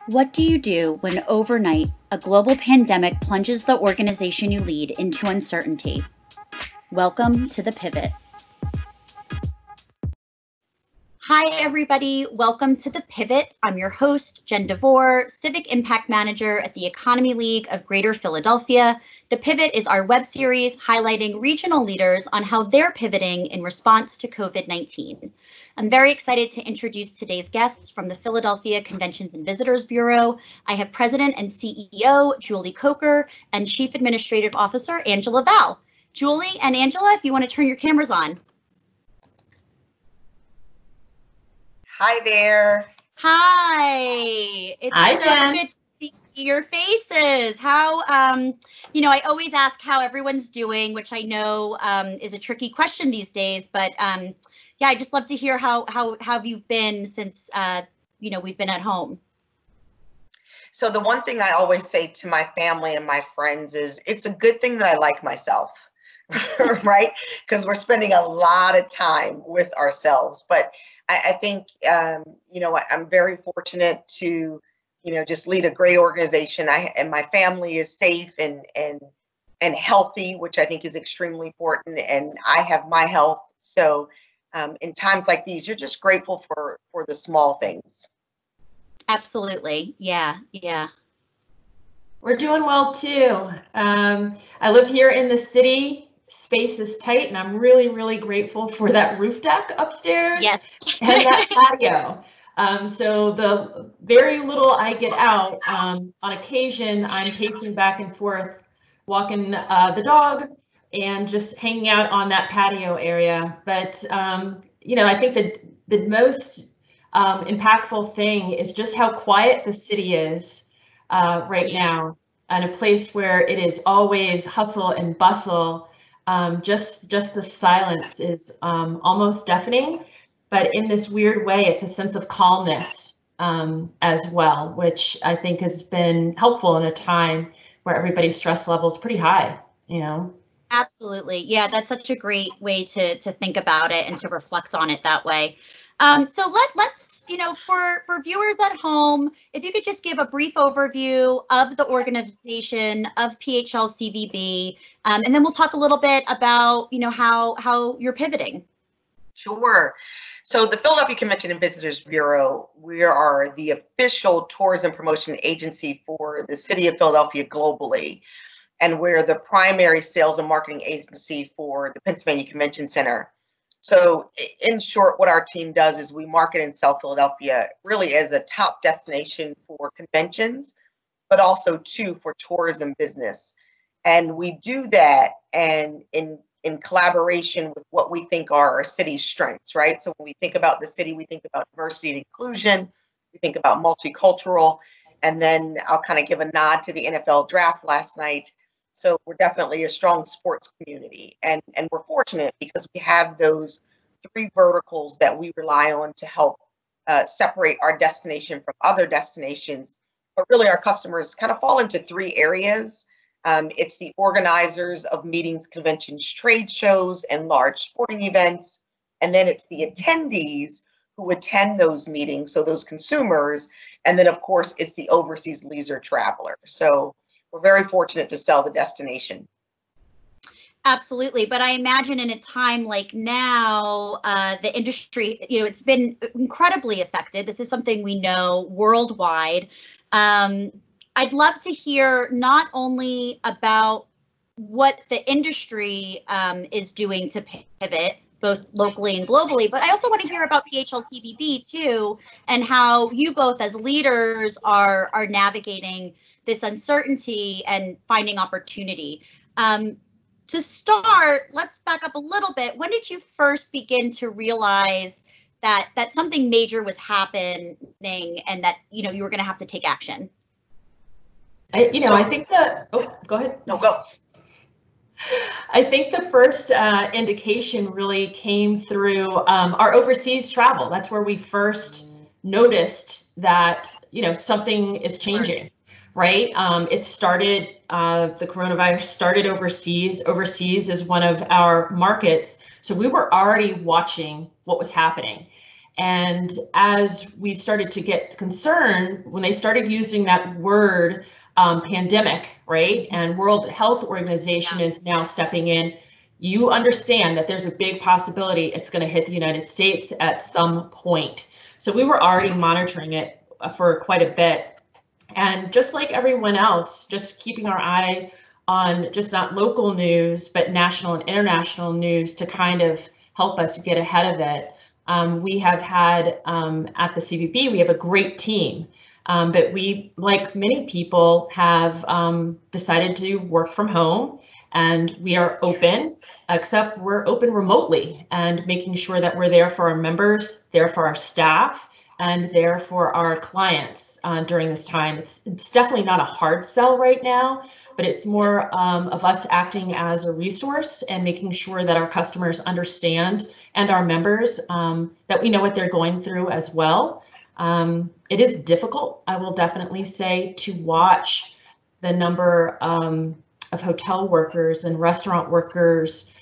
What do you do when overnight a global pandemic plunges the organization you lead into uncertainty? Welcome to The Pivot. Hi, everybody. Welcome to The Pivot. I'm your host, Jen DeVore, Civic Impact Manager at the Economy League of Greater Philadelphia. The Pivot is our web series highlighting regional leaders on how they're pivoting in response to COVID-19. I'm very excited to introduce today's guests from the Philadelphia Conventions and Visitors Bureau. I have President and CEO Julie Coker and Chief Administrative Officer Angela Val. Julie and Angela, if you want to turn your cameras on. Hi there. Hi. It's so good to see your faces. How, I always ask how everyone's doing, which I know is a tricky question these days, but yeah, I just love to hear how have you been since, we've been at home. So the one thing I always say to my family and my friends is it's a good thing that I like myself, right? Because we're spending a lot of time with ourselves, but I think, I'm very fortunate to, just lead a great organization. And my family is safe and healthy, which I think is extremely important. And I have my health. So in times like these, you're just grateful for the small things. Absolutely. Yeah. We're doing well, too. I live here in the city. Space is tight, and I'm really, really grateful for that roof deck upstairs. Yes. And that patio. So the very little I get out, on occasion, I'm pacing back and forth, walking the dog, and just hanging out on that patio area. But, I think that the most impactful thing is just how quiet the city is right now, and a place where it is always hustle and bustle. Just the silence is almost deafening, but in this weird way, it's a sense of calmness as well, which I think has been helpful in a time where everybody's stress level is pretty high, Absolutely. Yeah, that's such a great way to think about it and to reflect on it that way. So let's, for viewers at home, if you could just give a brief overview of the organization of PHLCVB, and then we'll talk a little bit about, how you're pivoting. Sure. So the Philadelphia Convention and Visitors Bureau, we are the official tourism promotion agency for the city of Philadelphia globally. And we're the primary sales and marketing agency for the Pennsylvania Convention Center. So in short, what our team does is we market and sell Philadelphia really as a top destination for conventions, but also too for tourism business. And we do that and in collaboration with what we think are our city's strengths, right? So when we think about the city, we think about diversity and inclusion, we think about multicultural, and then I'll kind of give a nod to the NFL draft last night. So we're definitely a strong sports community, and we're fortunate because we have those three verticals that we rely on to help separate our destination from other destinations. But really our customers kind of fall into three areas. It's the organizers of meetings, conventions, trade shows, and large sporting events. And then it's the attendees who attend those meetings, so those consumers. And then, of course, it's the overseas leisure traveler. So we're very fortunate to sell the destination. Absolutely. But I imagine in a time like now, the industry, it's been incredibly affected. This is something we know worldwide. I'd love to hear not only about what the industry is doing to pivot, both locally and globally, but I also want to hear about PHLCVB too, and how you both as leaders are navigating this uncertainty and finding opportunity. To start, let's back up a little bit. When did you first begin to realize that something major was happening and that you were going to have to take action? I think go ahead. No, go. I think the first indication really came through our overseas travel. That's where we first noticed that, something is changing, right? It started, the coronavirus started overseas. Overseas is one of our markets. So we were already watching what was happening. And as we started to get concerned, when they started using that word pandemic, right? And World Health Organization is now stepping in. You understand that there's a big possibility it's going to hit the United States at some point. So we were already monitoring it for quite a bit. And just like everyone else, just keeping our eye on just not local news, but national and international news to kind of help us get ahead of it. We have had at the CVB, we have a great team, but we, like many people, have decided to work from home, and we are open, except we're open remotely, and making sure that we're there for our members, there for our staff, and there for our clients during this time. It's definitely not a hard sell right now, but it's more of us acting as a resource and making sure that our customers understand, and our members, that we know what they're going through as well. It is difficult, I will definitely say, to watch the number of hotel workers and restaurant workers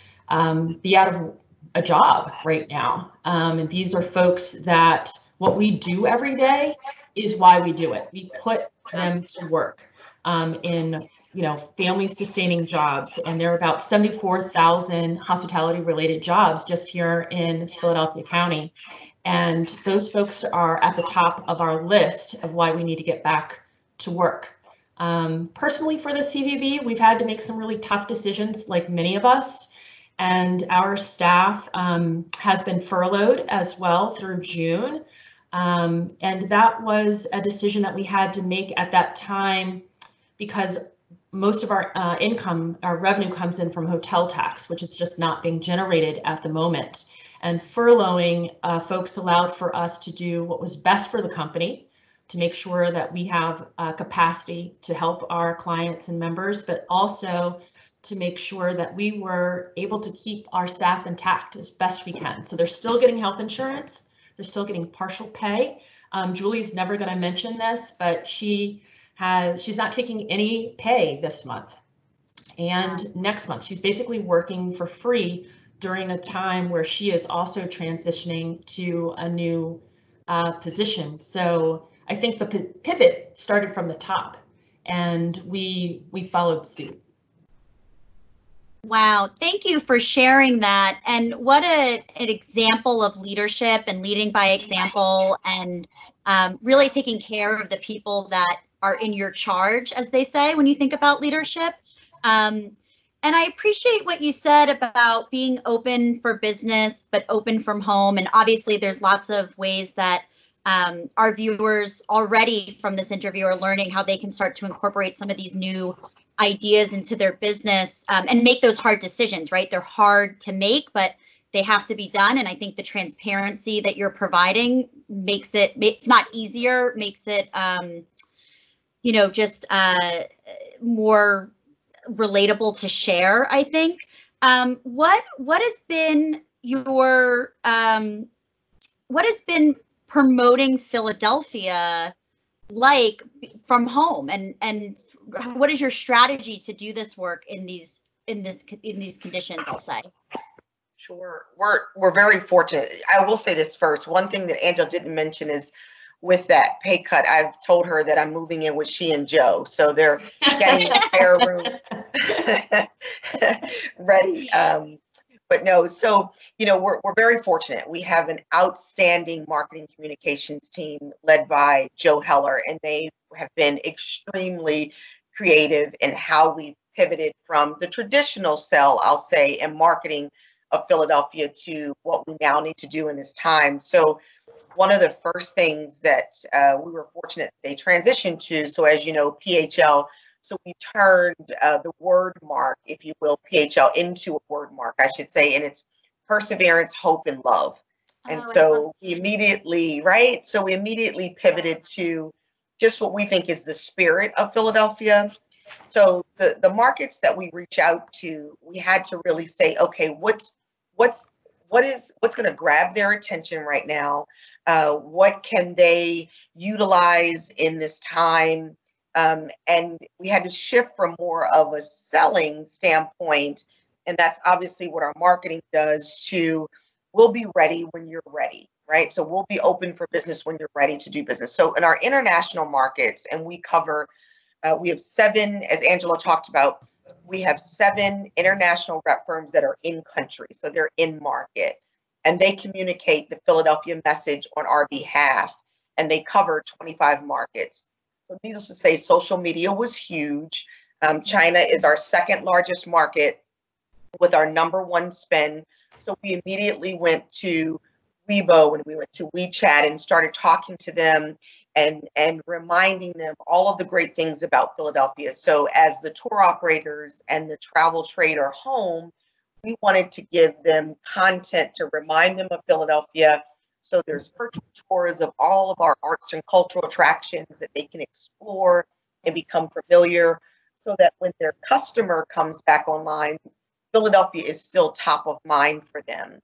be out of a job right now. And these are folks that what we do every day is why we do it. We put them to work in family sustaining jobs, and there are about 74,000 hospitality related jobs just here in Philadelphia County. And those folks are at the top of our list of why we need to get back to work. Personally, for the CVB, we've had to make some really tough decisions, like many of us, and our staff has been furloughed as well through June. And that was a decision that we had to make at that time, because most of our income, our revenue comes in from hotel tax, which is just not being generated at the moment. And furloughing folks allowed for us to do what was best for the company, to make sure that we have capacity to help our clients and members, but also to make sure that we were able to keep our staff intact as best we can. So they're still getting health insurance, they're still getting partial pay. Julie's never going to mention this, but she's not taking any pay this month. And next month, she's basically working for free during a time where she is also transitioning to a new position. So I think the pivot started from the top, and we followed suit. Wow, thank you for sharing that. And what an example of leadership and leading by example, and really taking care of the people that are in your charge, as they say, when you think about leadership. And I appreciate what you said about being open for business, but open from home. And obviously, there's lots of ways that our viewers already from this interview are learning how they can start to incorporate some of these new ideas into their business and make those hard decisions, right? They're hard to make, but they have to be done. And I think the transparency that you're providing makes it, if not easier, makes it, just more relatable to share, I think. What has been your, what has been promoting Philadelphia like from home, and what is your strategy to do this work in these conditions, I'll say? Sure. We're very fortunate. I will say this first. One thing that Angela didn't mention is with that pay cut, I've told her that I'm moving in with she and Joe. So they're getting the spare room ready. But no, so, we're very fortunate. We have an outstanding marketing communications team led by Joe Heller, and they have been extremely creative in how we pivoted from the traditional sell, I'll say, and marketing of Philadelphia to what we now need to do in this time. So one of the first things that we were fortunate they transitioned to, so as you know, PHL, so we turned the word mark, if you will, PHL into a word mark, I should say, and it's perseverance, hope, and love. And so we immediately, right? So we immediately pivoted to just what we think is the spirit of Philadelphia. So the markets that we reach out to, we had to really say, okay, what's going to grab their attention right now? What can they utilize in this time? And we had to shift from more of a selling standpoint, and that's obviously what our marketing does, to we'll be ready when you're ready, right? So we'll be open for business when you're ready to do business. So in our international markets, and we cover, we have 7, as Angela talked about, we have 7 international rep firms that are in country. So they're in market, and they communicate the Philadelphia message on our behalf, and they cover 25 markets. So needless to say, social media was huge. China is our 2nd largest market with our #1 spend. So we immediately went to Weibo and we went to WeChat and started talking to them and reminding them all of the great things about Philadelphia. So as the tour operators and the travel trade are home, we wanted to give them content to remind them of Philadelphia. So there's virtual tours of all of our arts and cultural attractions that they can explore and become familiar, so that when their customer comes back online, Philadelphia is still top of mind for them.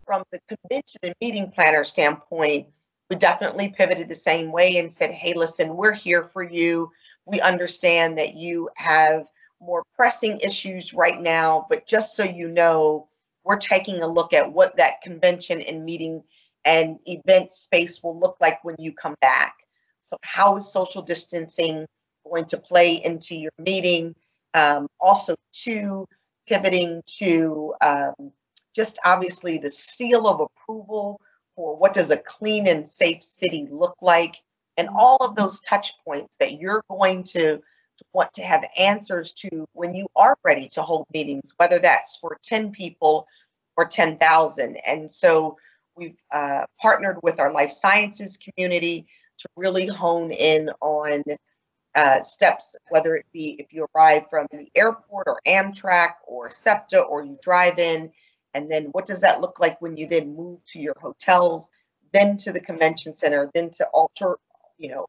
From the convention and meeting planner standpoint, we definitely pivoted the same way and said, hey, listen, we're here for you. We understand that you have more pressing issues right now, but just so you know, we're taking a look at what that convention and meeting and event space will look like when you come back. So how is social distancing going to play into your meeting? Also, pivoting to just obviously the seal of approval for what does a clean and safe city look like, and all of those touch points that you're going to want to have answers to when you are ready to hold meetings, whether that's for 10 people or 10,000. And so we've partnered with our life sciences community to really hone in on steps, whether it be if you arrive from the airport or Amtrak or SEPTA or you drive in, and then what does that look like when you then move to your hotels, then to the convention center, then to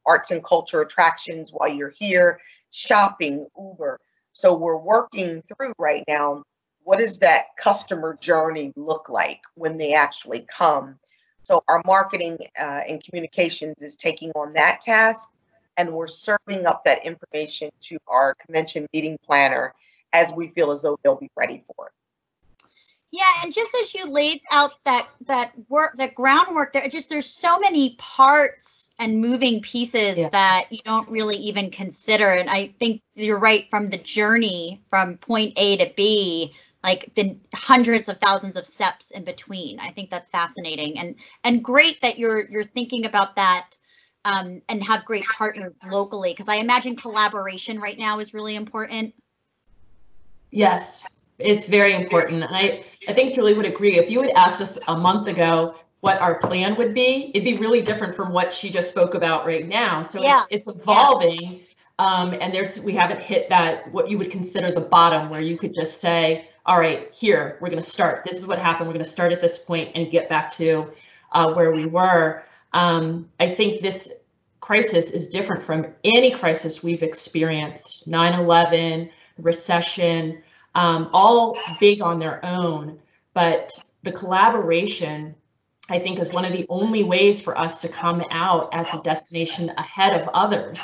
arts and culture attractions while you're here, shopping, Uber. So we're working through right now, what does that customer journey look like when they actually come? So our marketing and communications is taking on that task, and we're serving up that information to our convention meeting planner as we feel as though they'll be ready for it. Yeah, and just as you laid out that work, that groundwork, there's so many parts and moving pieces that you don't really even consider. And I think you're right, from the journey from point A to B, like the hundreds of thousands of steps in between. I think that's fascinating and great that you're thinking about that. And have great partners locally, because I imagine collaboration right now is really important. Yes, it's very important. And I think Julie would agree. If you had asked us a month ago what our plan would be, it'd be really different from what she just spoke about right now. So it's evolving. And we haven't hit that, what you would consider the bottom, where you could just say, all right, here, we're going to start. This is what happened. We're going to start at this point and get back to where we were. I think this crisis is different from any crisis we've experienced. 9/11, recession, all big on their own, but the collaboration, I think, is one of the only ways for us to come out as a destination ahead of others.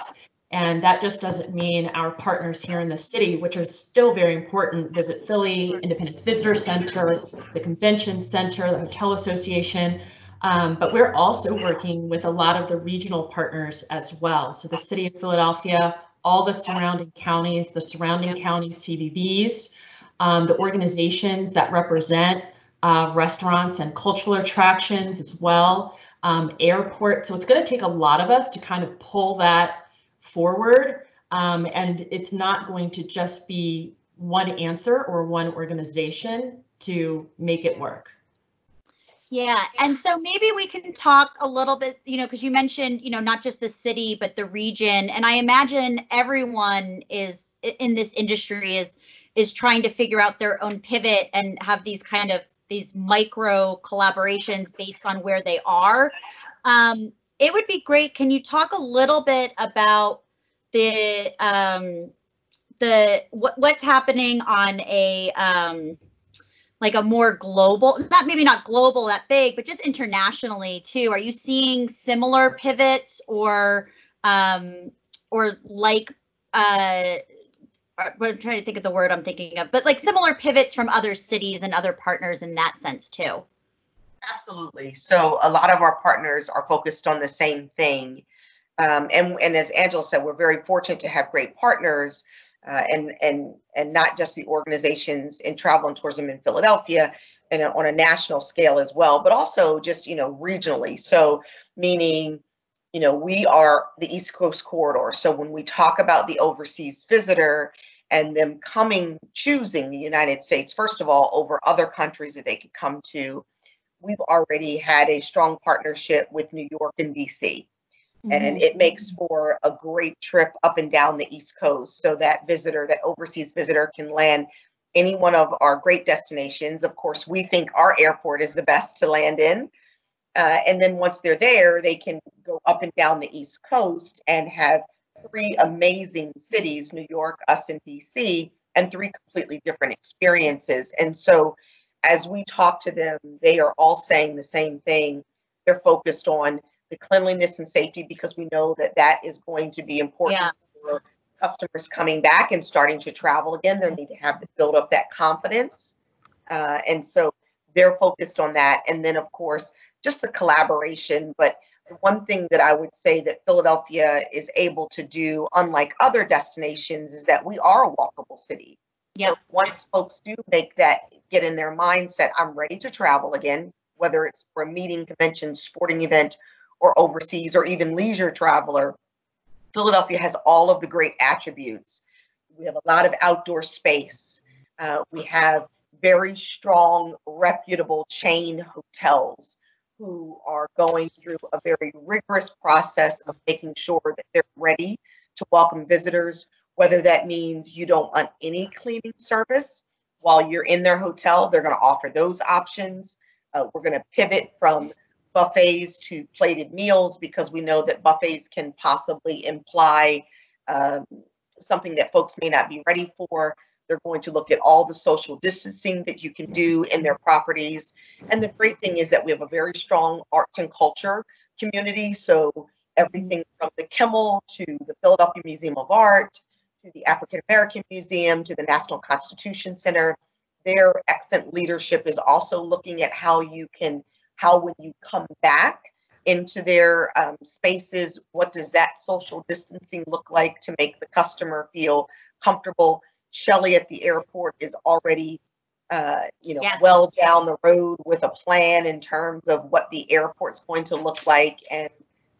And that just doesn't mean our partners here in the city, which are still very important, Visit Philly, Independence Visitor Center, the Convention Center, the Hotel Association, but we're also working with a lot of the regional partners as well. So the city of Philadelphia, all the surrounding counties, the surrounding county CVBs, the organizations that represent restaurants and cultural attractions as well, airport. So it's going to take a lot of us to kind of pull that forward. And it's not going to just be one answer or one organization to make it work. Yeah, and so maybe we can talk a little bit, because you mentioned, not just the city, but the region. And I imagine everyone is in this industry is trying to figure out their own pivot and have these micro collaborations based on where they are. It would be great. Can you talk a little bit about what's happening on a like a more global, maybe not global that big, but just internationally too? Are you seeing similar pivots or like, I'm trying to think of the word I'm thinking of, but like similar pivots from other cities and other partners in that sense too? Absolutely. So a lot of our partners are focused on the same thing. And as Angela said, we're very fortunate to have great partners, and not just the organizations in travel and tourism in Philadelphia and on a national scale as well, but also just, regionally. So meaning, we are the East Coast corridor. So when we talk about the overseas visitor and them choosing the United States, first of all, over other countries that they could come to, we've already had a strong partnership with New York and DC. And it makes for a great trip up and down the East Coast. So that overseas visitor can land any one of our great destinations. Of course, we think our airport is the best to land in. And then once they're there, they can go up and down the East Coast and have three amazing cities, New York, us, and DC, and three completely different experiences. And so as we talk to them, they are all saying the same thing. They're focused on the cleanliness and safety because we know that that is going to be important for customers coming back and starting to travel again. They need to have to build up that confidence. And so they're focused on that. And then, of course, just the collaboration. But the one thing that I would say that Philadelphia is able to do, unlike other destinations, is that we are a walkable city. Yeah. So once folks do get in their mindset, I'm ready to travel again, whether it's for a meeting, convention, sporting event, or overseas, or even leisure traveler, Philadelphia has all of the great attributes. We have a lot of outdoor space. We have very strong, reputable chain hotels who are going through a very rigorous process of making sure that they're ready to welcome visitors, whether that means you don't want any cleaning service while you're in their hotel. They're going to offer those options. We're going to pivot from buffets to plated meals because we know that buffets can possibly imply something that folks may not be ready for. They're going to look at all the social distancing that you can do in their properties. And the great thing is that we have a very strong arts and culture community. So everything from the Kimmel to the Philadelphia Museum of Art to the African American Museum to the National Constitution Center, their excellent leadership is also looking at how when you come back into their spaces, what does that social distancing look like to make the customer feel comfortable? Shelley at the airport is already, well down the road with a plan in terms of what the airport's going to look like and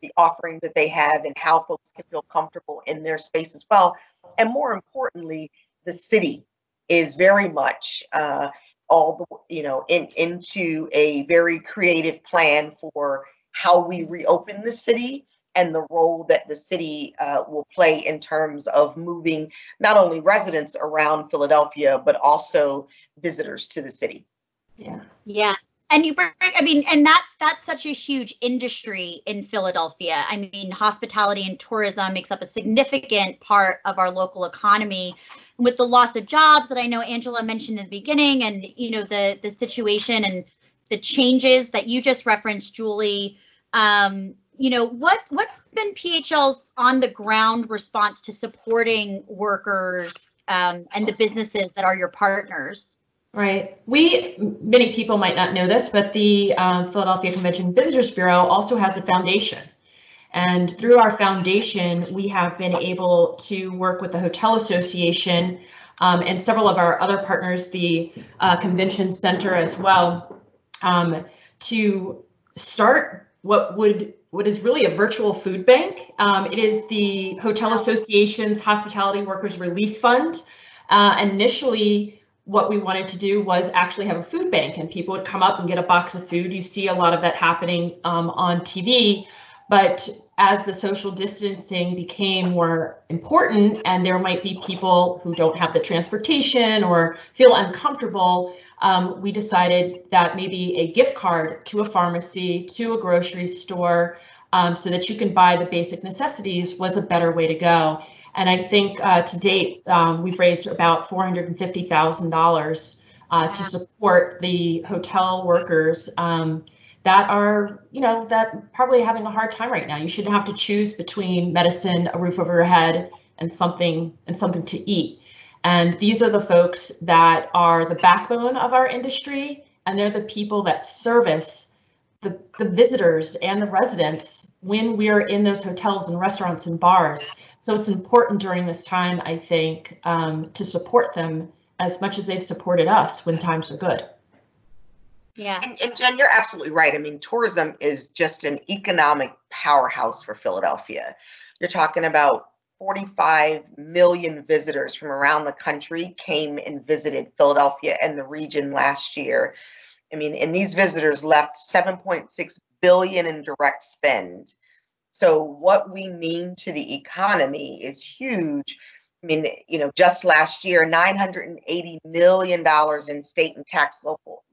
the offerings that they have and how folks can feel comfortable in their space as well. And more importantly, the city is very much into a very creative plan for how we reopen the city and the role that the city will play in terms of moving not only residents around Philadelphia, but also visitors to the city. Yeah. And and that's such a huge industry in Philadelphia. I mean, hospitality and tourism makes up a significant part of our local economy. With the loss of jobs that I know Angela mentioned in the beginning, and the situation and the changes that you just referenced, Julie, what's been PHL's on the ground response to supporting workers and the businesses that are your partners? Right. Many people might not know this, but the Philadelphia Convention Visitors Bureau also has a foundation. And through our foundation, we have been able to work with the Hotel Association and several of our other partners, the Convention Center as well, to start what is really a virtual food bank. It is the Hotel Association's Hospitality Workers Relief Fund. Initially, what we wanted to do was actually have a food bank and people would come up and get a box of food. You see a lot of that happening on TV, but as the social distancing became more important and there might be people who don't have the transportation or feel uncomfortable, we decided that maybe a gift card to a pharmacy, to a grocery store, so that you can buy the basic necessities was a better way to go. And I think to date, we've raised about $450,000 to support the hotel workers that are, that probably having a hard time right now. You shouldn't have to choose between medicine, a roof over your head, and something to eat. And these are the folks that are the backbone of our industry, and they're the people that service the visitors and the residents when we're in those hotels and restaurants and bars. So it's important during this time, I think, to support them as much as they've supported us when times are good. Yeah. And Jen, you're absolutely right. I mean, tourism is just an economic powerhouse for Philadelphia. You're talking about 45 million visitors from around the country came and visited Philadelphia and the region last year. I mean, and these visitors left 7.6 billion in direct spend. So what we mean to the economy is huge. I mean, you know, just last year, $980 million in state and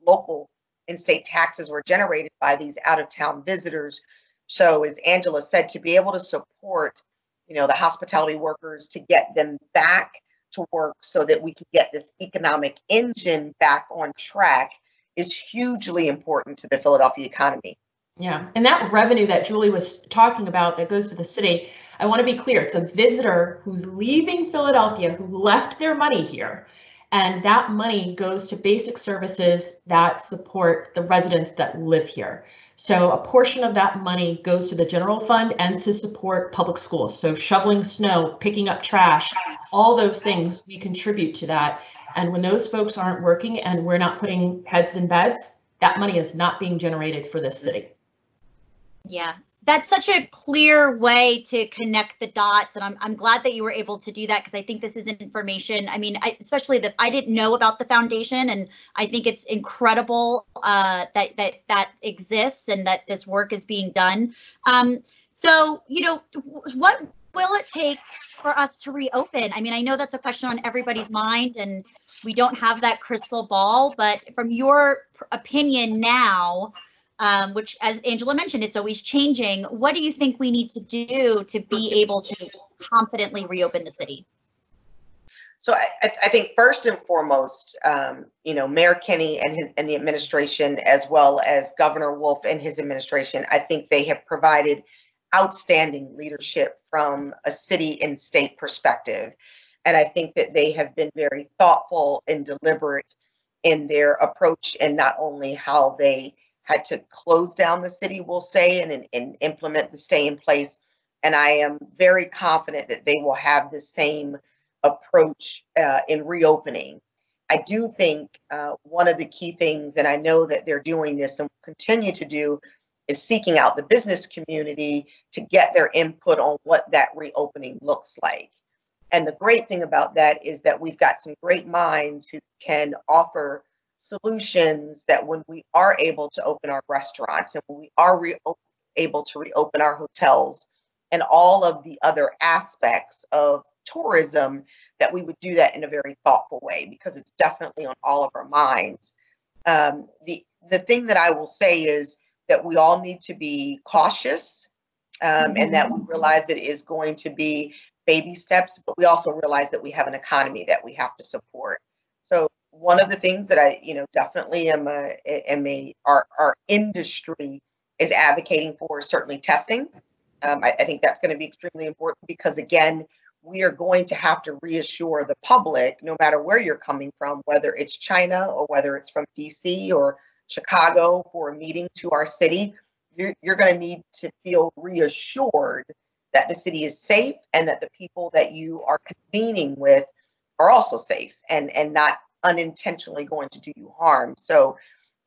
local and state taxes were generated by these out-of-town visitors. So as Angela said, to be able to support, you know, the hospitality workers, to get them back to work so that we can get this economic engine back on track is hugely important to the Philadelphia economy. Yeah, and that revenue that Julie was talking about that goes to the city, I want to be clear, it's a visitor who's leaving Philadelphia, who left their money here, and that money goes to basic services that support the residents that live here. So a portion of that money goes to the general fund and to support public schools. So shoveling snow, picking up trash, all those things, we contribute to that. And when those folks aren't working and we're not putting heads in beds, that money is not being generated for this city. Yeah, that's such a clear way to connect the dots. And I'm glad that you were able to do that, because I think this is information. I mean, especially that I didn't know about the foundation, and I think it's incredible that exists and that this work is being done. So, you know, what will it take for us to reopen? I mean, I know that's a question on everybody's mind, and we don't have that crystal ball, but from your opinion now, which, as Angela mentioned, it's always changing, what do you think we need to do to be able to confidently reopen the city? So I think first and foremost, you know, Mayor Kinney and the administration, as well as Governor Wolf and his administration, I think they have provided outstanding leadership from a city and state perspective. And I think that they have been very thoughtful and deliberate in their approach, and not only how they had to close down the city, we'll say, and implement the stay in place. And I am very confident that they will have the same approach in reopening. I do think one of the key things, and I know that they're doing this and will continue to do, is seeking out the business community to get their input on what that reopening looks like. And the great thing about that is that we've got some great minds who can offer solutions that when we are able to open our restaurants and when we are able to reopen our hotels and all of the other aspects of tourism, that we would do that in a very thoughtful way, because it's definitely on all of our minds. The thing that I will say is that we all need to be cautious, and that we realize it is going to be baby steps, but we also realize that we have an economy that we have to support. So one of the things that I, you know, definitely our industry is advocating for is certainly testing. I think that's going to be extremely important, because again, we are going to have to reassure the public, no matter where you're coming from, whether it's China or whether it's from DC or Chicago for a meeting to our city, you're going to need to feel reassured that the city is safe and that the people that you are convening with are also safe and not unintentionally going to do you harm. So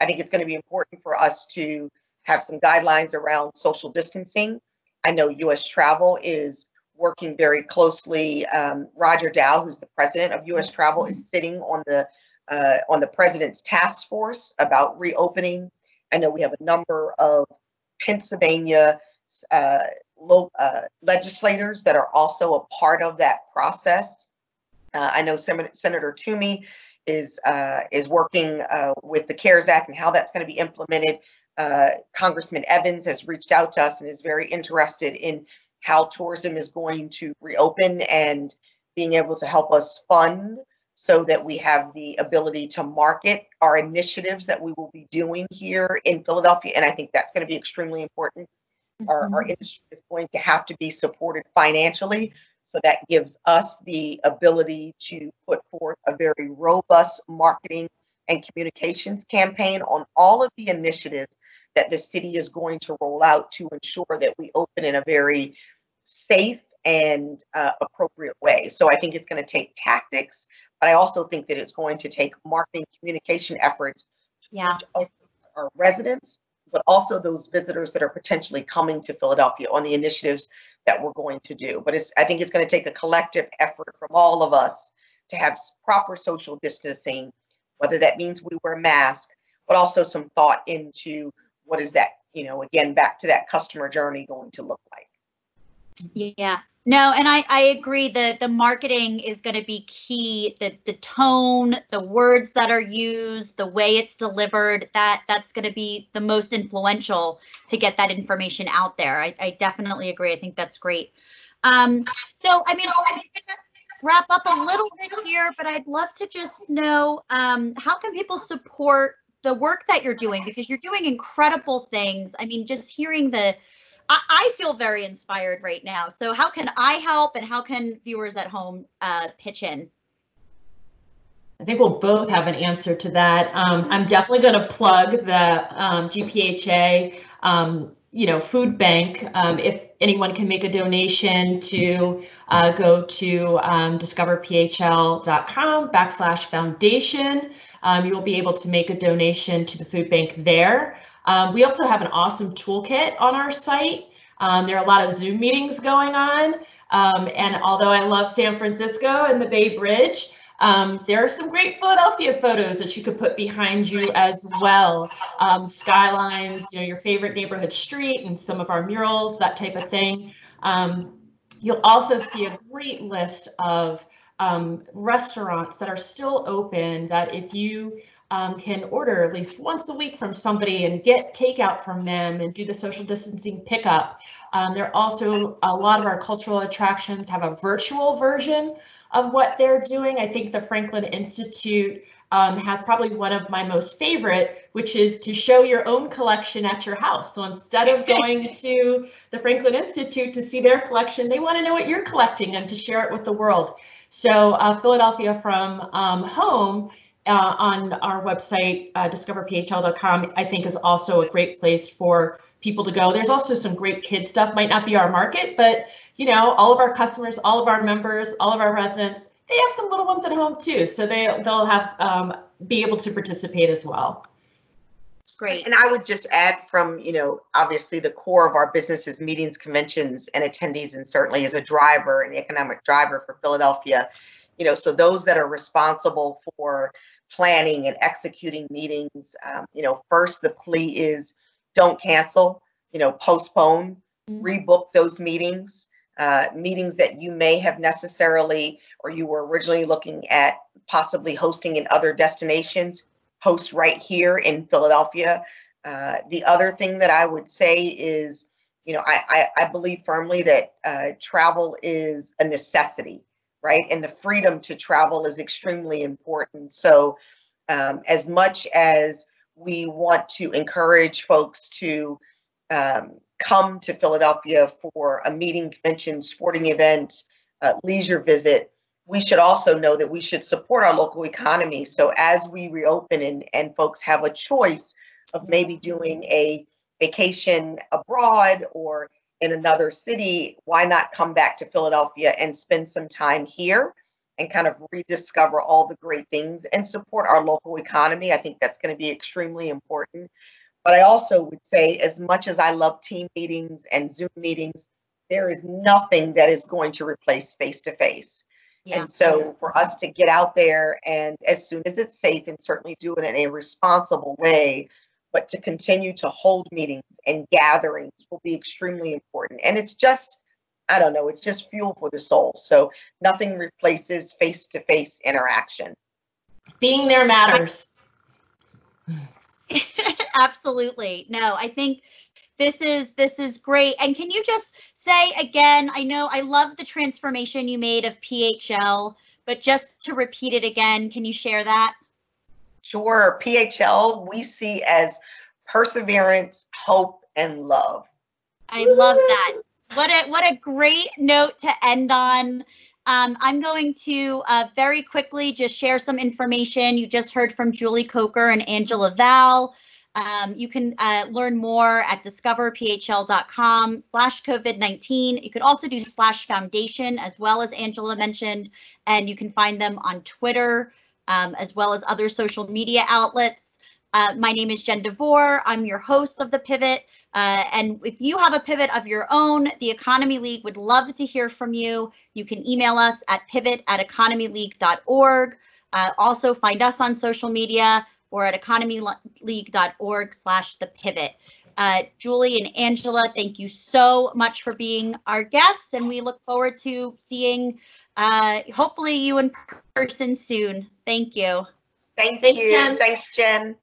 I think it's going to be important for us to have some guidelines around social distancing. I know U.S. Travel is working very closely. Roger Dow, who's the president of U.S. Travel, is sitting on the president's task force about reopening. I know we have a number of Pennsylvania legislators that are also a part of that process. I know Senator Toomey is working with the CARES Act and how that's going to be implemented. Congressman Evans has reached out to us and is very interested in how tourism is going to reopen and being able to help us fund so that we have the ability to market our initiatives that we will be doing here in Philadelphia. And I think that's going to be extremely important. Our industry is going to have to be supported financially. So that gives us the ability to put forth a very robust marketing and communications campaign on all of the initiatives that the city is going to roll out to ensure that we open in a very safe and appropriate way. So I think it's going to take tactics, but I also think that it's going to take marketing communication efforts to our residents, but also those visitors that are potentially coming to Philadelphia on the initiatives that we're going to do. But I think it's going to take a collective effort from all of us to have proper social distancing, whether that means we wear masks, but also some thought into what is that, again, back to that customer journey going to look like. Yeah, no, and I agree that the marketing is going to be key. The tone, the words that are used, the way it's delivered, that's going to be the most influential to get that information out there. I definitely agree. I think that's great. So, I mean, I'm going to wrap up a little bit here, but I'd love to just know how can people support the work that you're doing, because you're doing incredible things. I mean, just hearing I feel very inspired right now. So how can I help, and how can viewers at home pitch in? I think we'll both have an answer to that. I'm definitely going to plug the GPHA, food bank. If anyone can make a donation to go to discoverphl.com/foundation, you'll be able to make a donation to the food bank there. We also have an awesome toolkit on our site. There are a lot of Zoom meetings going on. And although I love San Francisco and the Bay Bridge, there are some great Philadelphia photos that you could put behind you as well. Skylines, your favorite neighborhood street, and some of our murals, that type of thing. You'll also see a great list of restaurants that are still open, that if you can order at least once a week from somebody and get takeout from them and do the social distancing pickup. There are also a lot of our cultural attractions have a virtual version of what they're doing. I think the Franklin Institute has probably one of my most favorite, which is to show your own collection at your house. So instead of going to the Franklin Institute to see their collection, they want to know what you're collecting and to share it with the world. So Philadelphia from home on our website, discoverphl.com, I think is also a great place for people to go. There's also some great kid stuff. Might not be our market, but all of our customers, all of our members, all of our residents, they have some little ones at home too, so they'll have be able to participate as well. It's great. And I would just add from obviously the core of our business is meetings, conventions, and attendees, and certainly as a driver, an economic driver for Philadelphia. So those that are responsible for planning and executing meetings, first the plea is don't cancel, postpone, rebook those meetings. Meetings that you may have necessarily, or you were originally looking at possibly hosting in other destinations, host right here in Philadelphia. The other thing that I would say is, I believe firmly that travel is a necessity, right? And the freedom to travel is extremely important. So as much as we want to encourage folks to come to Philadelphia for a meeting, convention, sporting event, leisure visit, we should also know that we should support our local economy. So as we reopen and folks have a choice of maybe doing a vacation abroad or in another city, why not come back to Philadelphia and spend some time here and kind of rediscover all the great things and support our local economy? I think that's going to be extremely important. But I also would say, as much as I love team meetings and Zoom meetings, there is nothing that is going to replace face-to-face. Yeah. And so for us to get out there and as soon as it's safe, and certainly do it in a responsible way, but to continue to hold meetings and gatherings will be extremely important. And it's just, I don't know, it's just fuel for the soul. So nothing replaces face-to-face interaction. Being there matters. Absolutely. No, I think this is great. And can you just say again, I know I love the transformation you made of PHL, but just to repeat it again, can you share that? Sure. PHL we see as perseverance, hope, and love. I love that. What a great note to end on. I'm going to very quickly just share some information. You just heard from Julie Coker and Angela Val. You can learn more at discoverphl.com/COVID-19. You could also do /foundation, as well as Angela mentioned, and you can find them on Twitter, as well as other social media outlets. My name is Jen DeVore. I'm your host of The Pivot. And if you have a pivot of your own, the Economy League would love to hear from you. You can email us at pivot@economyleague.org. Also find us on social media or at economyleague.org/thepivot. Julie and Angela, thank you so much for being our guests, and we look forward to seeing hopefully you in person soon. Thank you. Thanks, Jen. Thanks, Jen.